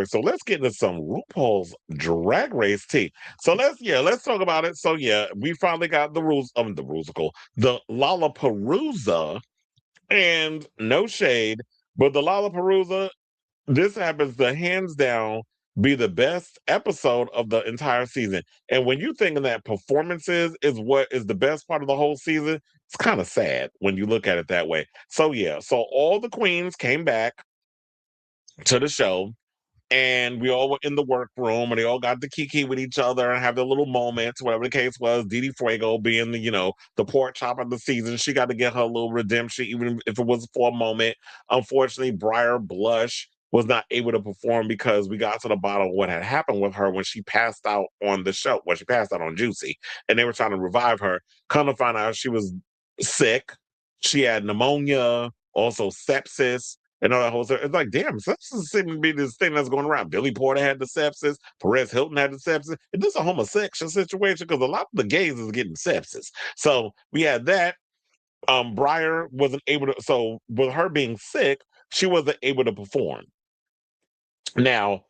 So let's get into some RuPaul's Drag Race tea. So let's talk about it. So yeah, we finally got the rules of the musical, the Lollapalooza, and no shade, but the Lollapalooza, this happens to hands down be the best episode of the entire season. And when you think that performances is what is the best part of the whole season, it's kind of sad when you look at it that way. So yeah, so all the queens came back to the show, and we all were in the workroom, and they all got to kiki with each other and have their little moments, whatever the case was. Didi Fuego being the pork chop of the season, she got to get her little redemption, even if it was for a moment. Unfortunately, Briar Blush was not able to perform because we got to the bottom of what had happened with her when she passed out on the show. Well, she passed out on Juicy, and they were trying to revive her. Come to find out she was sick. She had pneumonia, also sepsis, and all that whole stuff. It's like, damn, sepsis seems to be this thing that's going around. Billy Porter had the sepsis. Perez Hilton had the sepsis. Is this a homosexual situation? Because a lot of the gays is getting sepsis. So we had that. Briar wasn't able to. So with her being sick, she wasn't able to perform. Now,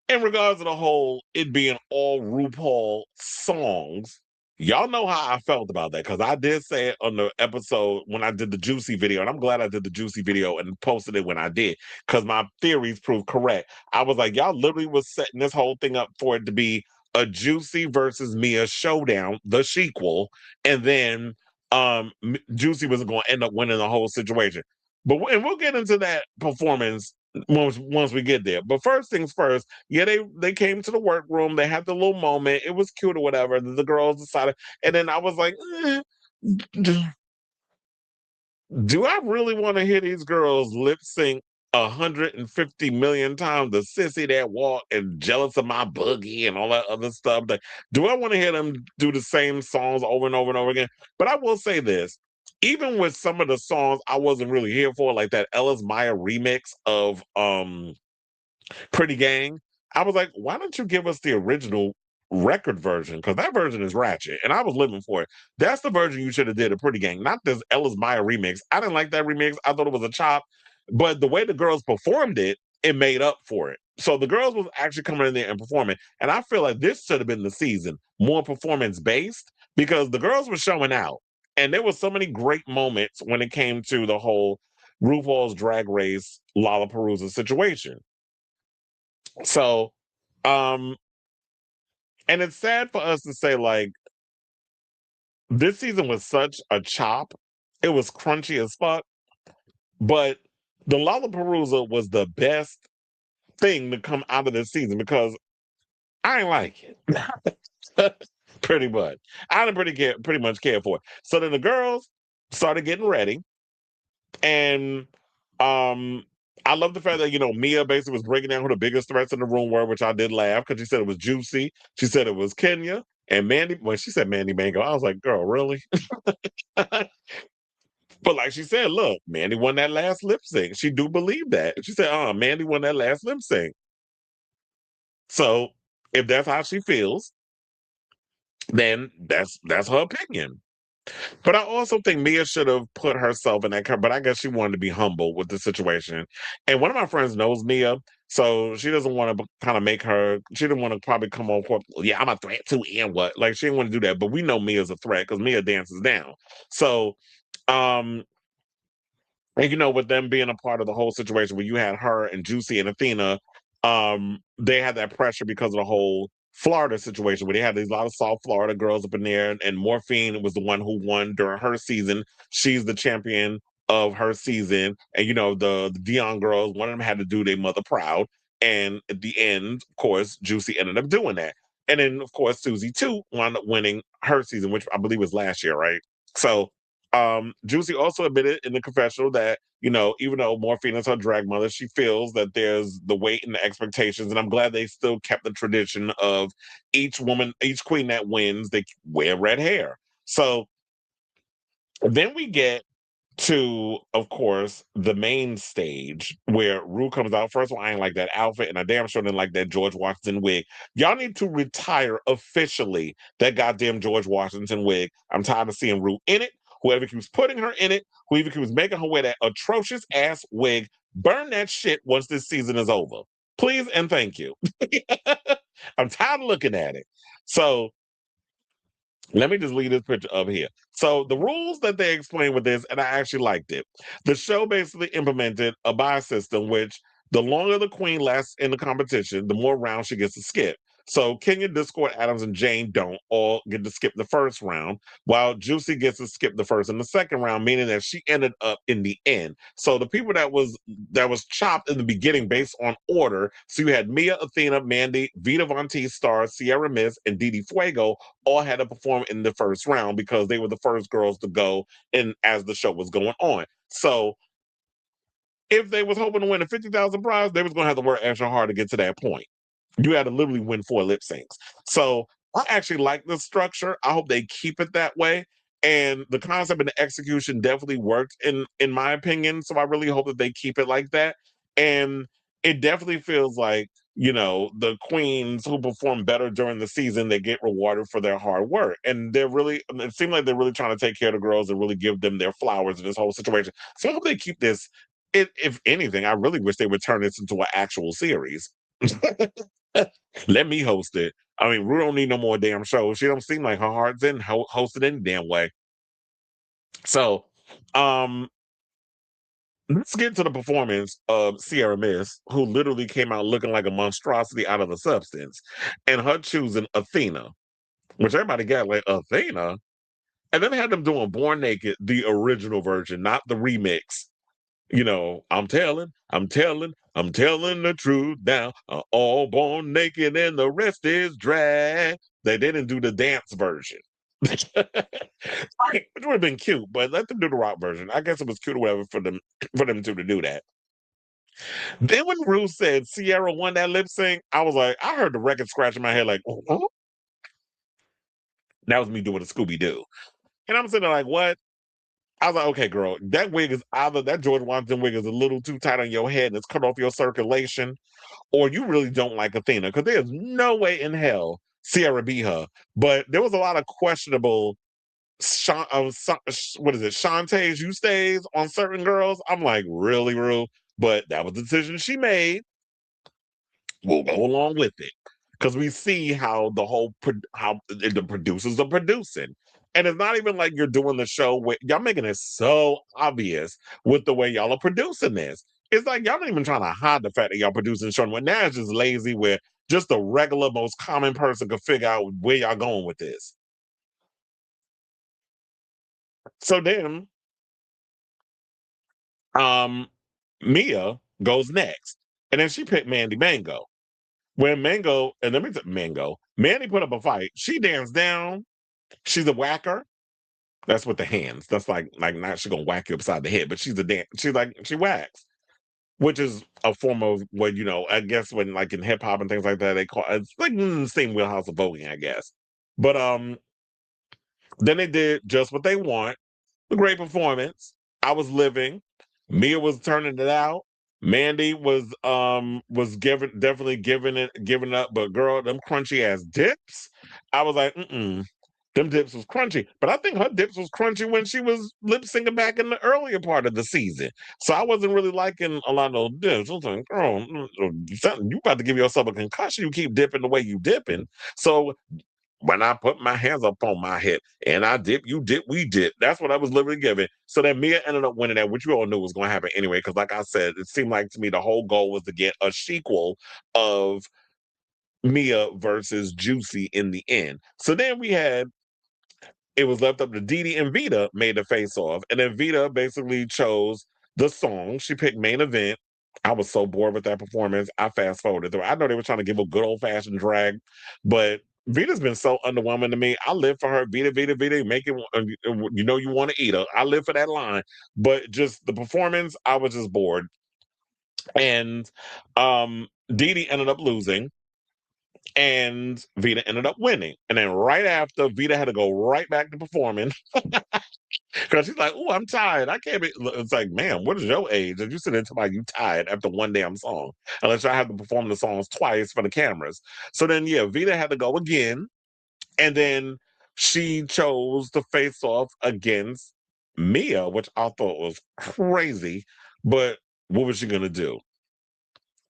in regards to the whole it being all RuPaul songs, y'all know how I felt about that because I did say it on the episode when I did the Juicy video, and I'm glad I did the Juicy video and posted it when I did because my theories proved correct. I was like, y'all literally was setting this whole thing up for it to be a Juicy versus Mia showdown, the sequel, and then Juicy was going to end up winning the whole situation. But and we'll get into that performance once we get there. But first things first, yeah, they came to the workroom. They had the little moment. It was cute or whatever. The girls decided, and then I was like, do I really want to hear these girls lip sync 150 million times the sissy that walk and jealous of my boogie and all that other stuff? Like, do I want to hear them do the same songs over and over and over again? But I will say this. Even with some of the songs I wasn't really here for, like that Ellis Maya remix of Pretty Gang, I was like, why don't you give us the original record version? Because that version is ratchet, and I was living for it. That's the version you should have did a Pretty Gang, not this Ellis Maya remix. I didn't like that remix. I thought it was a chop, but the way the girls performed it, it made up for it. So the girls was actually coming in there and performing, and I feel like this should have been the season more performance based because the girls were showing out, and there were so many great moments when it came to the whole RuPaul's Drag Race Lollapalooza situation. So, um, and it's sad for us to say, like, this season was such a chop. It was crunchy as fuck, but the Lollapalooza was the best thing to come out of this season because I ain't like it. Pretty much. I didn't pretty much care for it. So then the girls started getting ready, and um I love the fact that Mia basically was breaking down who the biggest threats in the room were, which I did laugh because she said it was Juicy, she said it was Kenya, and Mandy. When she said Mandy Mango, I was like, "Girl, really?" But like she said, look, Mandy won that last lip sync. She do believe that. She said, Mandy won that last lip sync." So if that's how she feels, then that's her opinion. But I also think Mia should have put herself in that but I guess she wanted to be humble with the situation. And one of my friends knows Mia, so she doesn't want to kind of make her, she didn't want to probably come on, yeah, I'm a threat too, and what? Like, she didn't want to do that. But we know Mia's a threat because Mia dances down. So, um, and with them being a part of the whole situation where you had her and Juicy and Athena, they had that pressure because of the whole Florida situation where they had these lot of South Florida girls up in there, and Morphine was the one who won during her season. She's the champion of her season, and the Dion girls, one of them had to do their mother proud, and at the end, of course, Juicy ended up doing that, and then of course Susie too wound up winning her season, which I believe was last year, right? So Juicy also admitted in the confessional that, even though Morphine is her drag mother, she feels that there's the weight and the expectations. And I'm glad they still kept the tradition of each woman, each queen that wins, they wear red hair. So then we get to, of course, the main stage where Rue comes out. First of all, I ain't like that outfit, and I damn sure didn't like that George Washington wig. Y'all need to retire officially that goddamn George Washington wig. I'm tired of seeing Rue in it Whoever keeps putting her in it, whoever keeps making her wear that atrocious ass wig, burn that shit once this season is over. Please and thank you. I'm tired of looking at it. So let me just leave this picture up here. So the rules that they explained with this, and I actually liked it. The show basically implemented a buy system, which the longer the queen lasts in the competition, the more rounds she gets to skip. So Kenya, Discord, Adams, and Jane don't all get to skip the first round, while Juicy gets to skip the first and the second round, meaning that she ended up in the end. So the people that was chopped in the beginning based on order. So you had Mia, Athena, Mandy, Vita Von T, Star, Sierra Miss, and Didi Fuego all had to perform in the first round because they were the first girls to go in as the show was going on. So if they was hoping to win a 50,000 prize, they was going to have to work extra hard to get to that point. You had to literally win 4 lip syncs. So I actually like this structure. I hope they keep it that way. And the concept and the execution definitely worked in my opinion. So I really hope that they keep it like that. And it definitely feels like, the queens who perform better during the season, they get rewarded for their hard work. And it seems like they're really trying to take care of the girls and really give them their flowers in this whole situation. So I hope they keep this. If anything, I really wish they would turn this into an actual series. Let me host it. I mean, Rue don't need no more damn shows. She don't seem like her heart's in hosted any damn way. So, um, let's get to the performance of Sierra Miss, who literally came out looking like a monstrosity out of the substance, and her choosing Athena, which everybody got like Athena, and then they had them doing Born Naked, the original version, not the remix. I'm telling the truth now. All born naked and the rest is drag. They didn't do the dance version. Which would have been cute, but let them do the rock version. I guess it was cute or whatever for them to do that. Then when Ruth said Sierra won that lip sync, I was like, I heard the record scratch in my head, like, oh, that was me doing a Scooby Doo. And I'm sitting there like, what? I was like, okay, girl, that wig is either that George Washington wig is a little too tight on your head and it's cut off your circulation, or you really don't like Athena, because there's no way in hell Sierra beat her. But there was a lot of questionable what is it, Shantae's you stays on certain girls. I'm like, really, real? But that was the decision she made. We'll go along with it because we see how how the producers are producing. And it's not even like you're doing the show with y'all making it so obvious with the way y'all are producing this. It's like y'all not even trying to hide the fact that y'all producing the show. When now it's just lazy where just the regular, most common person could figure out where y'all going with this. So then um Mia goes next. And then she picked Mandy Mango. When Mango, and let me say Mango, Mandy put up a fight. She danced down. She's a whacker. That's with the hands. That's like not she gonna whack you upside the head, but she's a dance. She whacks, which is a form of what I guess when like in hip hop and things like that they call it's like the same wheelhouse of voguing, I guess. But then they did just what they want. A great performance. I was living. Mia was turning it out. Mandy was definitely giving up, but girl, them crunchy ass dips. I was like, them dips was crunchy. But I think her dips was crunchy when she was lip syncing back in the earlier part of the season. So I wasn't really liking a lot of those dips. I was like, girl, you about to give yourself a concussion. You keep dipping the way you dipping. So when I put my hands up on my hip and I dip, you dip, we dip. That's what I was literally giving. So then Mia ended up winning that, which you all knew was going to happen anyway. Because, like I said, it seemed like to me the whole goal was to get a sequel of Mia versus Juicy in the end. So then it was left up to Didi and Vita made the face off. And then Vita basically chose the song. She picked main event. I was so bored with that performance. I fast forwarded through. I know they were trying to give a good old fashioned drag, but Vita's been so underwhelming to me. I live for her. Vita, Vita, Vita, make it. You want to eat her. I live for that line. But just the performance, I was just bored. And Didi ended up losing and Vita ended up winning. And then right after, Vita had to go right back to performing because she's like, "Oh, I'm tired. I can't be." It's like, "Ma'am, what is your age?" And you sitting there talking about you tired after one damn song, unless I have to perform the songs twice for the cameras. So then, yeah, Vita had to go again, and then she chose to face off against Mia, which I thought was crazy, but what was she gonna do?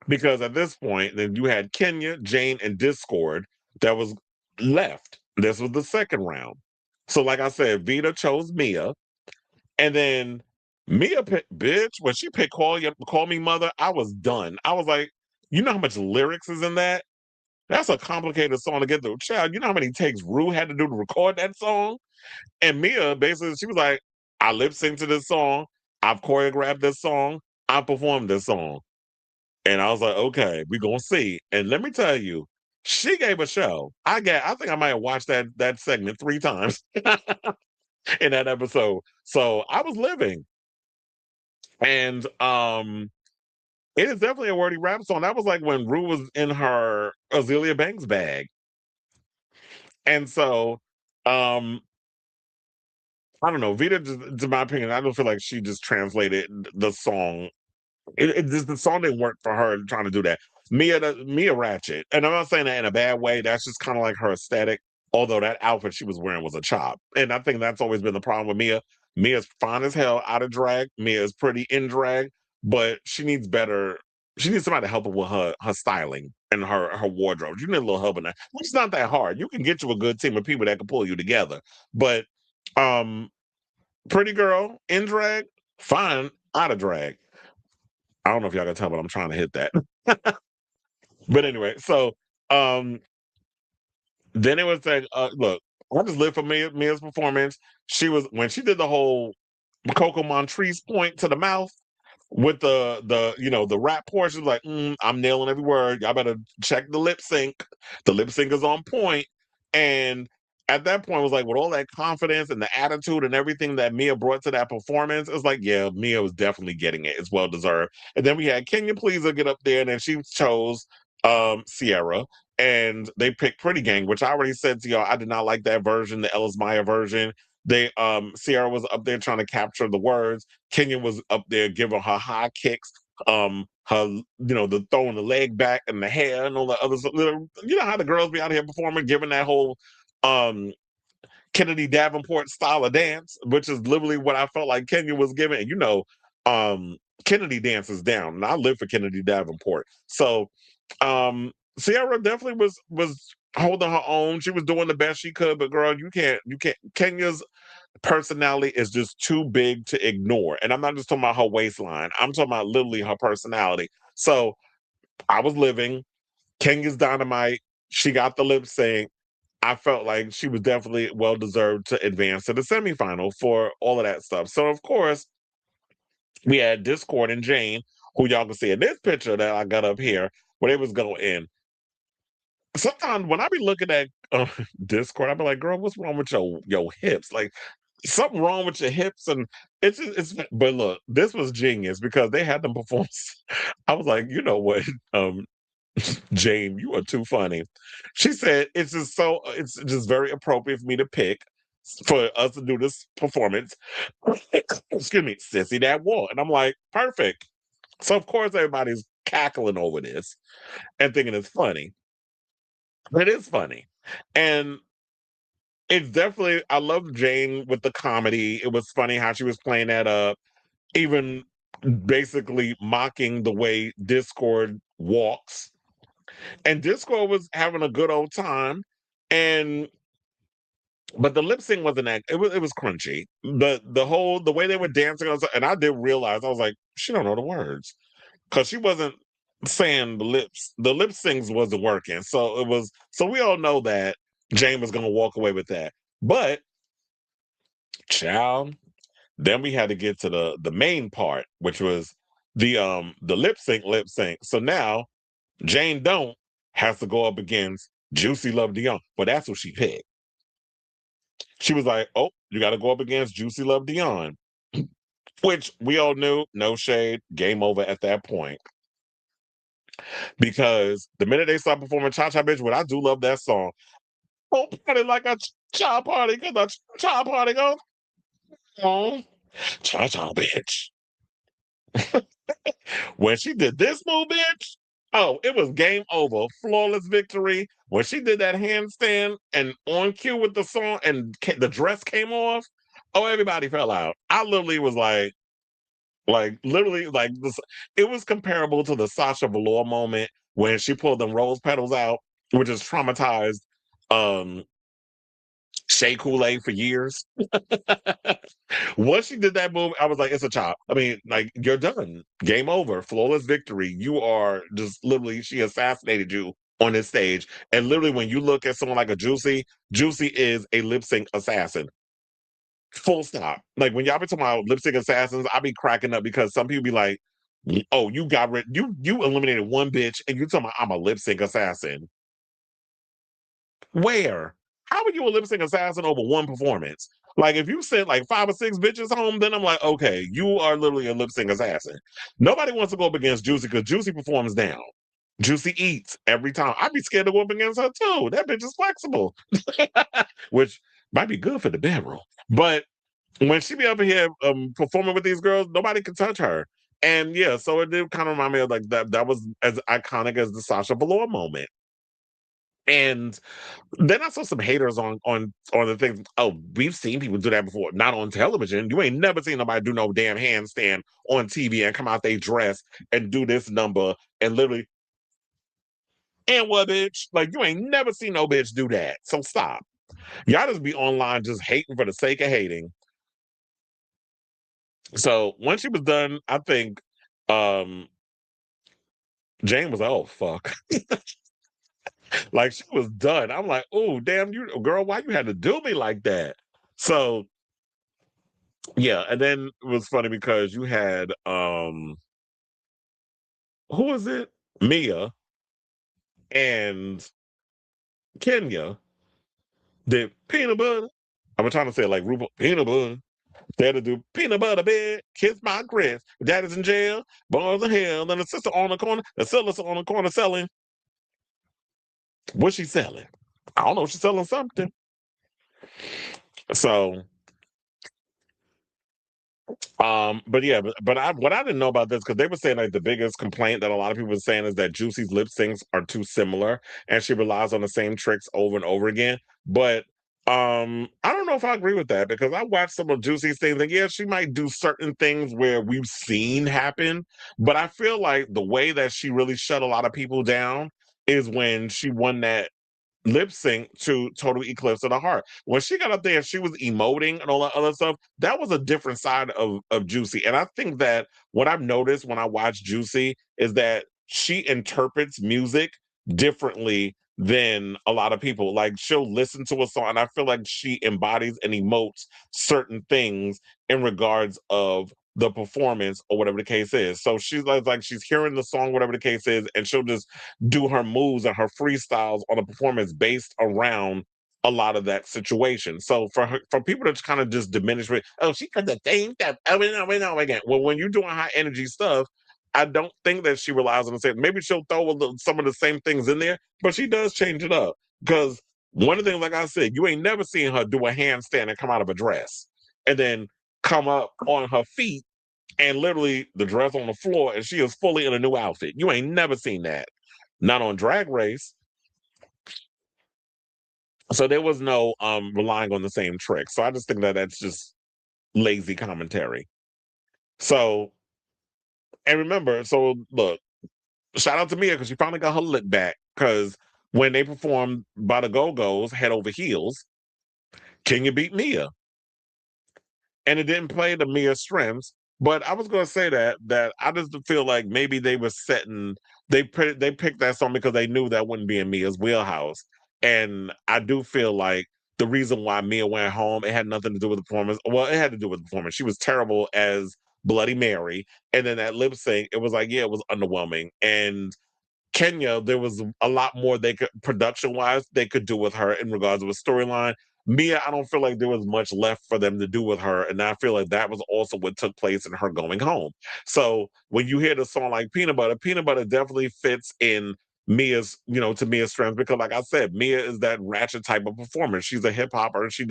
Because at this point, then you had Kenya, Jane, and Discord that was left. This was the second round. So, like I said, Vita chose Mia, and then Mia picked bitch. When she picked call me mother, I was done. I was like, you know how much lyrics is in that? That's a complicated song to get through. Child, you know how many takes Rue had to do to record that song? And Mia basically, she was like, I lip sync to this song, I've choreographed this song, I performed this song. And I was like, okay, we're gonna see. And let me tell you, she gave a show. I think I might have watched that segment 3 times in that episode. So I was living. And it is definitely a wordy rap song. That was like when Rue was in her Azealia Banks bag. And so um I don't know. Vita, to my opinion, I don't feel like she just translated the song. It just the song didn't work for her trying to do that. Mia Ratchet, and I'm not saying that in a bad way. That's just kind of like her aesthetic. Although that outfit she was wearing was a chop, and I think that's always been the problem with Mia. Mia's fine as hell out of drag. Mia is pretty in drag, but she needs better. She needs somebody to help her with her styling and her wardrobe. You need a little help in that. It's not that hard. You can get you a good team of people that can pull you together. But um pretty girl in drag, fine out of drag. I don't know if y'all can tell, but I'm trying to hit that. But anyway, so um then it was like, look, I just live for Mia's performance. She was when she did the whole Coco Montrese point to the mouth with the rap portion, like I'm nailing every word. Y'all better check the lip sync. The lip sync is on point. And at that point, it was like with all that confidence and the attitude and everything that Mia brought to that performance, it's like, yeah, Mia was definitely getting it. It's well deserved. And then we had Kenya Pleaser get up there, and then she chose Sierra. And they picked Pretty Gang, which I already said to y'all, I did not like that version, the Ellis Maya version. They Sierra was up there trying to capture the words. Kenya was up there giving her high kicks, her the throwing the leg back and the hair and all the other stuff. You know how the girls be out here performing, giving that whole um Kennedy Davenport style of dance, which is literally what I felt like Kenya was giving. And Kennedy dances down, and I live for Kennedy Davenport. So Sierra definitely was holding her own. She was doing the best she could, but girl, you can't. Kenya's personality is just too big to ignore. And I'm not just talking about her waistline. I'm talking about literally her personality. So I was living. Kenya's dynamite. She got the lip sync. I felt like she was definitely well deserved to advance to the semifinal for all of that stuff. So of course, we had Discord and Jane, who y'all can see in this picture that I got up here, where they was going in. Sometimes when I be looking at Discord, I be like, girl, what's wrong with your hips? Like something wrong with your hips, and it's. But look, this was genius because they had them perform. I was like, you know what, Jane, you are too funny. She said it's just very appropriate for me to pick for us to do this performance. Excuse me, Sissy That Wall, and I'm like, perfect. So of course everybody's cackling over this and thinking it's funny. It is funny. And it's definitely I love Jane with the comedy. It was funny how she was playing that up, even basically mocking the way Discord walks. And Discord was having a good old time. And but the lip sync wasn't that it was crunchy. The way they were dancing, and I did realize I was like, she don't know the words. Because she wasn't saying the lip syncs wasn't working. So we all know that Jane was gonna walk away with that. But child, then we had to get to the main part, which was the lip sync. So now Jane Don't has to go up against Juicy Love Dion. Well, that's what she picked. She was like, "Oh, you got to go up against Juicy Love Dion," which we all knew, no shade, game over at that point. Because the minute they start performing Cha Cha Bitch, what I do love that song. Oh, party like a cha party, cause a cha party goes on. Cha Cha Bitch. When she did this move, bitch, oh, it was game over. Flawless victory. When she did that handstand and on cue with the song and the dress came off, Oh, everybody fell out. I literally was literally, like this. It was comparable to the Sasha Velour moment when she pulled them rose petals out, which has traumatized um Shea Coulee for years. Once she did that move, I was like, it's a chop. I mean, like, you're done. Game over. Flawless victory. You are just literally, she assassinated you on this stage. And literally, when you look at someone like a Juicy, Juicy is a lip sync assassin. Full stop. Like, when y'all be talking about lip sync assassins, I be cracking up because some people be like, oh, you got rid, you eliminated one bitch, and you talking about I'm a lip sync assassin. Where? How are you a lip sync assassin over one performance? Like, if you sent like 5 or 6 bitches home, then I'm like, okay, you are literally a lip sync assassin. Nobody wants to go up against Juicy because Juicy performs down. Juicy eats every time. I'd be scared to go up against her too. That bitch is flexible, which might be good for the bedroom. But when she be up here performing with these girls, nobody can touch her. And yeah, so it did kind of remind me of like that. That was as iconic as the Sasha Velour moment. And then I saw some haters on the things. Oh, we've seen people do that before, not on television. You ain't never seen nobody do no damn handstand on TV and come out they dress and do this number and literally and what bitch? Like you ain't never seen no bitch do that. So stop. Y'all just be online just hating for the sake of hating. So once she was done, I think um Jane was like, oh fuck. Like she was done. I'm like, oh damn you girl, why you had to do me like that? So yeah, and then it was funny because you had who was it? Mia and Kenya did peanut butter. I'm trying to say it like RuPaul, peanut butter. They had to do peanut butter bed, kiss my grits. Daddy's in jail, boys in hell, and the sister on the corner, the sister on the corner selling. What's she selling? I don't know. She's selling something. So but yeah, but I what I didn't know about this because they were saying like the biggest complaint that a lot of people were saying is that Juicy's lip syncs are too similar and she relies on the same tricks over and over again. But I don't know if I agree with that because I watched some of Juicy's things and yeah, she might do certain things where we've seen happen, but I feel like the way that she really shut a lot of people down is when she won that lip sync to Total Eclipse of the Heart. When she got up there, she was emoting and all that other stuff. That was a different side of Juicy. And I think that what I've noticed when I watch Juicy is that she interprets music differently than a lot of people. Like she'll listen to a song, and I feel like she embodies and emotes certain things in regards of the performance or whatever the case is. So she's like she's hearing the song, whatever the case is, and she'll just do her moves and her freestyles on a performance based around a lot of that situation. So for her, for people to kind of just diminish it, oh, she got the same stuff over and over and over again. Well, when you're doing high energy stuff, I don't think that she relies on the same. Maybe she'll throw some of the same things in there, but she does change it up because one of the things, like I said, you ain't never seen her do a handstand and come out of a dress and then come up on her feet and literally the dress on the floor and she is fully in a new outfit. You ain't never seen that. Not on Drag Race. So there was no relying on the same trick. So I just think that that's just lazy commentary. So and remember, so look, shout out to Mia because she finally got her lip back. Because when they performed by the Go Go's head over heels, Kenya beat Mia. And it didn't play to Mia's strengths. But I was going to say that I just feel like maybe they were setting they picked that song because they knew that wouldn't be in Mia's wheelhouse, and I do feel like the reason why Mia went home it had nothing to do with the performance. Well, it had to do with the performance. She was terrible as Bloody Mary, and then that lip sync, it was like yeah, it was underwhelming. And Kenya, there was a lot more they could production wise they could do with her in regards to a storyline. Mia, I don't feel like there was much left for them to do with her, and I feel like that was also what took place in her going home. So when you hear the song like Peanut Butter definitely fits in Mia's, to Mia's strengths because, like I said, Mia is that ratchet type of performer. She's a hip hopper, and she's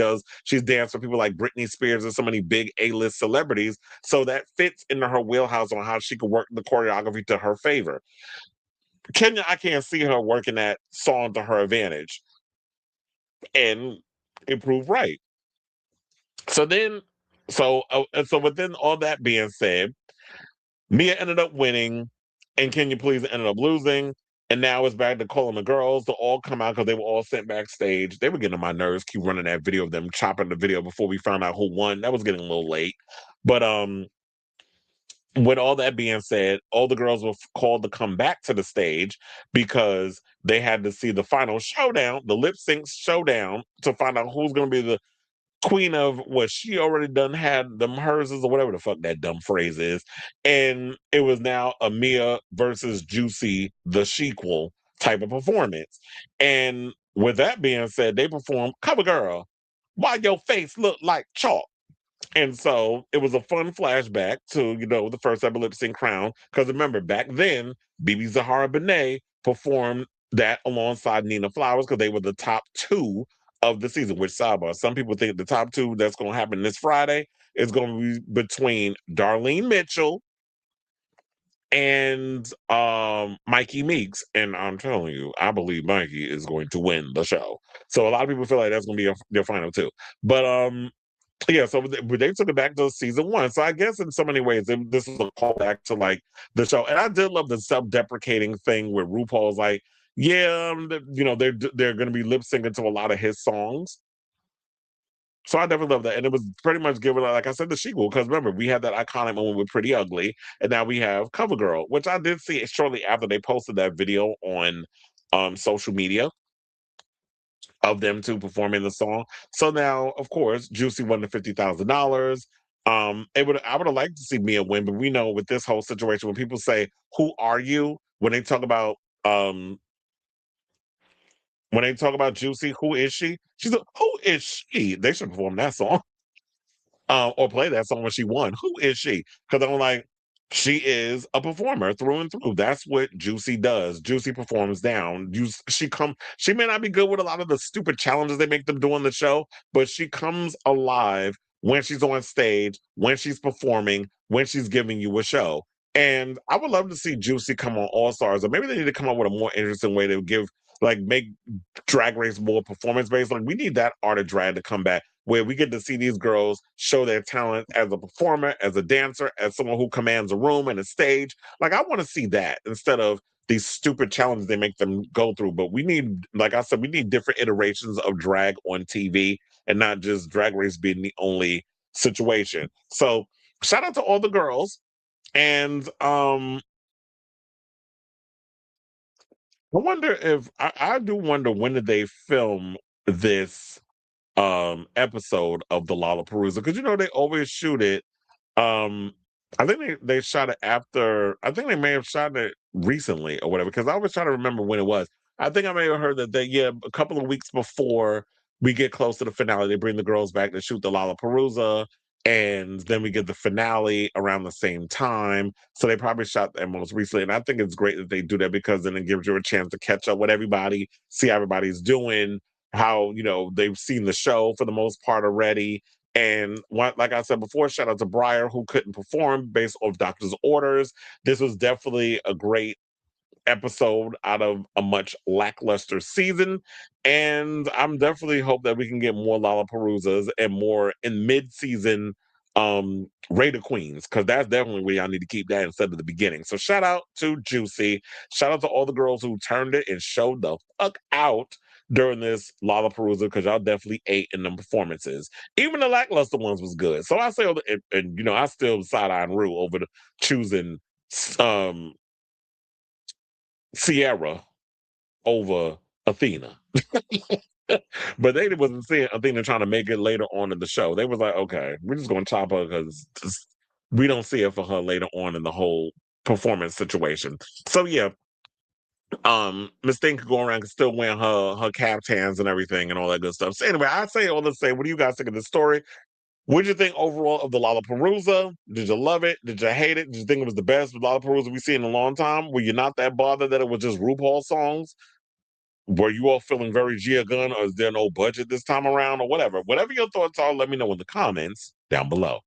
danced with people like Britney Spears and so many big A-list celebrities. So that fits into her wheelhouse on how she could work the choreography to her favor. Kenya, I can't see her working that song to her advantage and improve right. So then So within all that being said, Mia ended up winning, and Can You Please ended up losing. And now it's back to calling the girls to all come out because they were all sent backstage. They were getting on my nerves, keep running that video of them chopping the video before we found out who won. That was getting a little late. But with all that being said, all the girls were called to come back to the stage because they had to see the final showdown, the lip sync showdown, to find out who's going to be the queen of what she already done had them hers is or whatever the fuck that dumb phrase is. And it was now a Mia versus Juicy, the sequel type of performance. And with that being said, they performed Cover Girl. Why your face look like chalk? And so it was a fun flashback to, the first ever lip sync crown. Because remember, back then, BB Zahara Benet performed that alongside Nina Flowers because they were the top two of the season, which sidebar. Some people think the top two that's going to happen this Friday is going to be between Darlene Mitchell and Mikey Meeks. And I'm telling you, I believe Mikey is going to win the show. So a lot of people feel like that's going to be their final two. But yeah, so they took it back to season one. So I guess in so many ways, this is a callback to like the show. And I did love the self-deprecating thing where RuPaul's like, yeah, they're going to be lip syncing to a lot of his songs. So I definitely love that. And it was pretty much given, like I said, the sequel. Because remember, we had that iconic moment with Pretty Ugly. And now we have Cover Girl, which I did see shortly after they posted that video on social media of them two performing the song. So now, of course, Juicy won the $50,000. I would have liked to see Mia win, but we know with this whole situation, when people say, "Who are you?" when they talk about um Juicy, who is she? She's like, who is she? They should perform that song. Or play that song when she won. Who is she? Because I'm like, she is a performer through and through. That's what Juicy does. Juicy performs down. She may not be good with a lot of the stupid challenges they make them do on the show, but she comes alive when she's on stage, when she's performing, when she's giving you a show. And I would love to see Juicy come on All Stars, or maybe they need to come up with a more interesting way to make Drag Race more performance based. Like we need that art of drag to come back where we get to see these girls show their talent as a performer, as a dancer, as someone who commands a room and a stage. Like I want to see that instead of these stupid challenges they make them go through. But we need, like I said, we need different iterations of drag on TV and not just Drag Race being the only situation. So shout out to all the girls. And I do wonder, when did they film this episode of the Lollapalooza? Because they always shoot it. um I think they shot it after. I think they may have shot it recently or whatever, because I was trying to remember when it was. I think I may have heard that a couple of weeks before we get close to the finale, they bring the girls back to shoot the Lollapalooza, and then we get the finale around the same time. So they probably shot that most recently. And I think it's great that they do that, because then it gives you a chance to catch up with everybody, see how everybody's doing, how they've seen the show for the most part already. And like I said before, shout out to Breyer, who couldn't perform based off doctor's orders. This was definitely a great episode out of a much lackluster season. And I'm definitely hope that we can get more Lollapaloozas and more in mid-season Raider Queens, because that's definitely where y'all need to keep that instead of the beginning. So shout out to Juicy. Shout out to all the girls who turned it and showed the fuck out during this Lollapalooza, because y'all definitely ate in them performances. Even the lackluster ones was good. So I say, and I still side-eyeing Rue over choosing um Sierra over Athena. But they wasn't seeing Athena trying to make it later on in the show. They was like, okay, we're just going to chop her because we don't see it for her later on in the whole performance situation. So yeah, Miss Thing could go around and still wear her caftans and everything and all that good stuff. So anyway, I say all to say, what do you guys think of the story? What did you think overall of the Lollapalooza? Did you love it? Did you hate it? Did you think it was the best Lollapalooza we've seen in a long time? Were you not that bothered that it was just RuPaul songs? Were you all feeling very Gia Gunn, or is there no budget this time around, or whatever? Whatever your thoughts are, let me know in the comments down below.